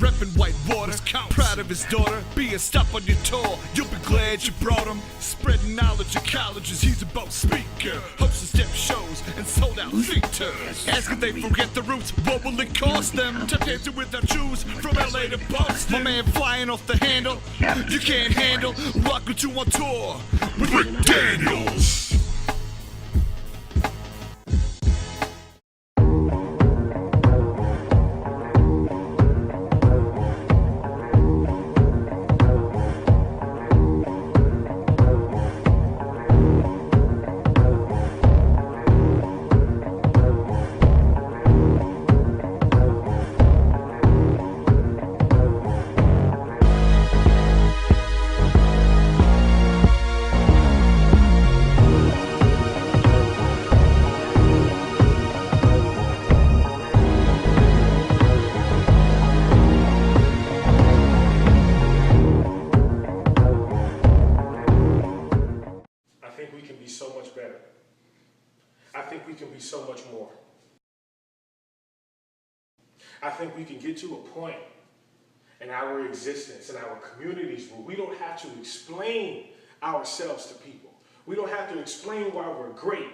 reppin' Whitewater. Proud of his daughter, be a stop on your tour. You'll be glad you brought him. Spreading knowledge at colleges, he's a boat speaker. Hosts of step shows and sold out theaters. Ask if they forget the roots, what will it cost them? To dancing without shoes from LA to Boston. My man flying off the handle, you can't handle. Rock with you on tour with Rick Daniels. So much better. I think we can be so much more. I think we can get to a point in our existence, in our communities, where we don't have to explain ourselves to people. We don't have to explain why we're great.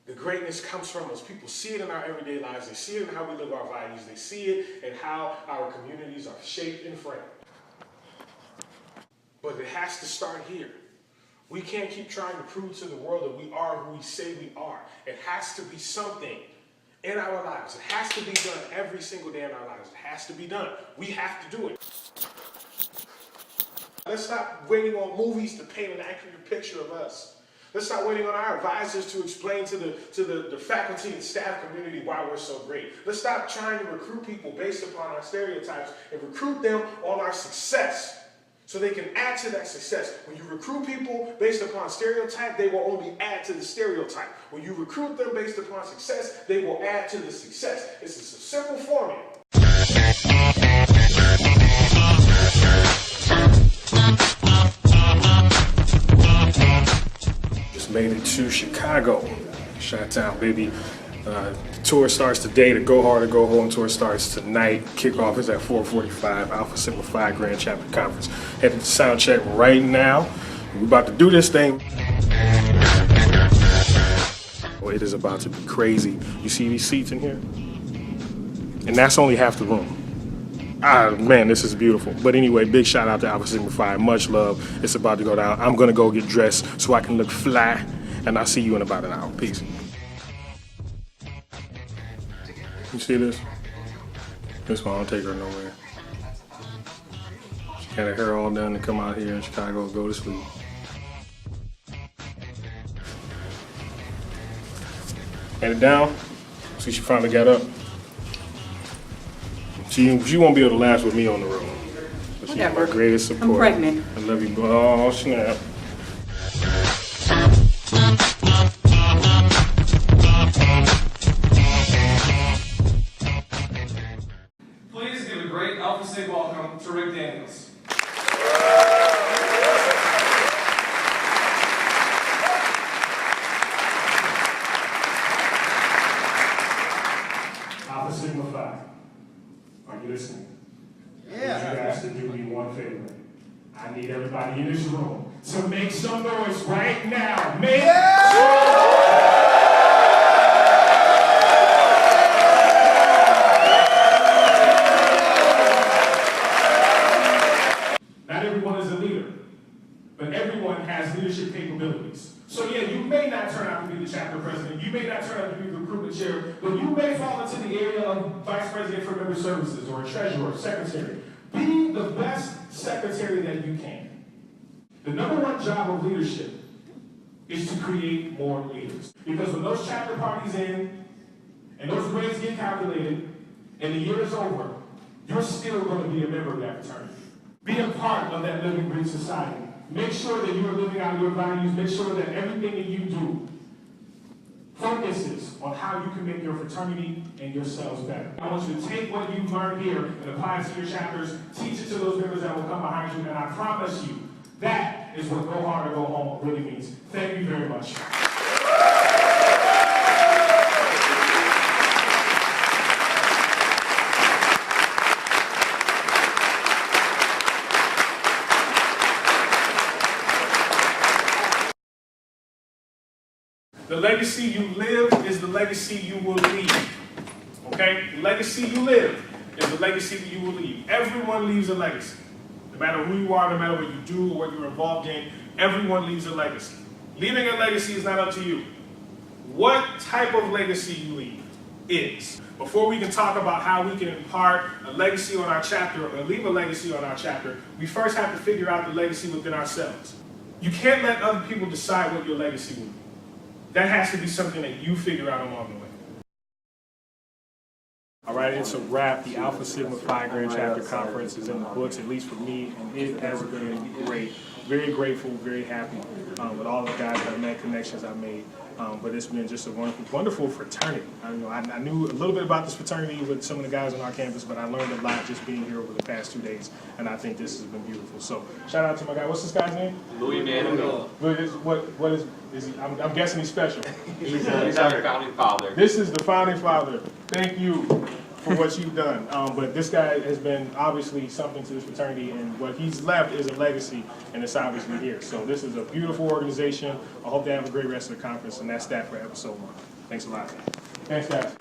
The greatness comes from us. People see it in our everyday lives. They see it in how we live our values. They see it in how our communities are shaped and framed. But it has to start here. We can't keep trying to prove to the world that we are who we say we are. It has to be something in our lives. It has to be done every single day in our lives. It has to be done. We have to do it. Let's stop waiting on movies to paint an accurate picture of us. Let's stop waiting on our advisors to explain to the faculty and staff community why we're so great. Let's stop trying to recruit people based upon our stereotypes and recruit them on our success, so they can add to that success. When you recruit people based upon stereotype, they will only add to the stereotype. When you recruit them based upon success, they will add to the success. It's a simple formula. Just made it to Chicago. Chi-Town, baby. The tour starts today. The Go Hard or Go Home tour starts tonight. Kickoff is at 4:45. Alpha Sigma Phi Grand Chapter Conference. Headed to sound check right now. We're about to do this thing. Oh, it is about to be crazy. You see these seats in here? And that's only half the room. Ah, man, this is beautiful. But anyway, big shout out to Alpha Sigma Phi. Much love. It's about to go down. I'm going to go get dressed so I can look fly. And I'll see you in about an hour. Peace. You see this? This one don't take her nowhere. She got her hair all done to come out here in Chicago and go to sleep. Headed down. See, she finally got up. She won't be able to last with me on the road. But she's my greatest support. I'm pregnant. I love you. Oh, snap. Please give a great Alpha Sig welcome to Rick Daniels. Alpha Sigma Phi. Are you listening? Yeah. I need you guys to do me one favor. I need everybody in this room to make some noise right now. Make Not everyone is a leader, but everyone has leadership capabilities. So yeah, you may not turn out to be the chapter president, you may not turn out to be the recruitment chair, but you may fall into the area of vice president for member services or a treasurer, secretary. Be the best secretary that you can. The number one job of leadership is to create more leaders. Because when those chapter parties end, and those grades get calculated, and the year is over, you're still going to be a member of that fraternity. Be a part of that living, green society. Make sure that you are living out your values. Make sure that everything that you do focuses on how you can make your fraternity and yourselves better. I want you to take what you've learned here and apply it to your chapters, teach it to those members that will come behind you, and I promise you, that is what go hard or go home really means. Thank you very much. The legacy you live is the legacy you will leave. Okay? The legacy you live is the legacy that you will leave. Everyone leaves a legacy. No matter who you are, no matter what you do or what you're involved in, everyone leaves a legacy. Leaving a legacy is not up to you. What type of legacy you leave is. Before we can talk about how we can impart a legacy on our chapter or leave a legacy on our chapter, we first have to figure out the legacy within ourselves. You can't let other people decide what your legacy will be. That has to be something that you figure out along the way. All right, it's a wrap. The Alpha Sigma Phi Grand Chapter Conference is in the books, at least for me, and it has been great. Very grateful, very happy with all the guys I've met, connections I've made. But it's been just a wonderful, wonderful fraternity. I knew a little bit about this fraternity with some of the guys on our campus, but I learned a lot just being here over the past 2 days, and I think this has been beautiful. So shout out to my guy. What's this guy's name? Louis Mandeville. What is he? I'm guessing he's special. He's our founding father. This is the founding father. Thank you for what you've done. But this guy has been obviously something to this fraternity, and what he's left is a legacy, and it's obviously here. So this is a beautiful organization. I hope they have a great rest of the conference, and that's that for episode 1. Thanks a lot. Thanks, guys.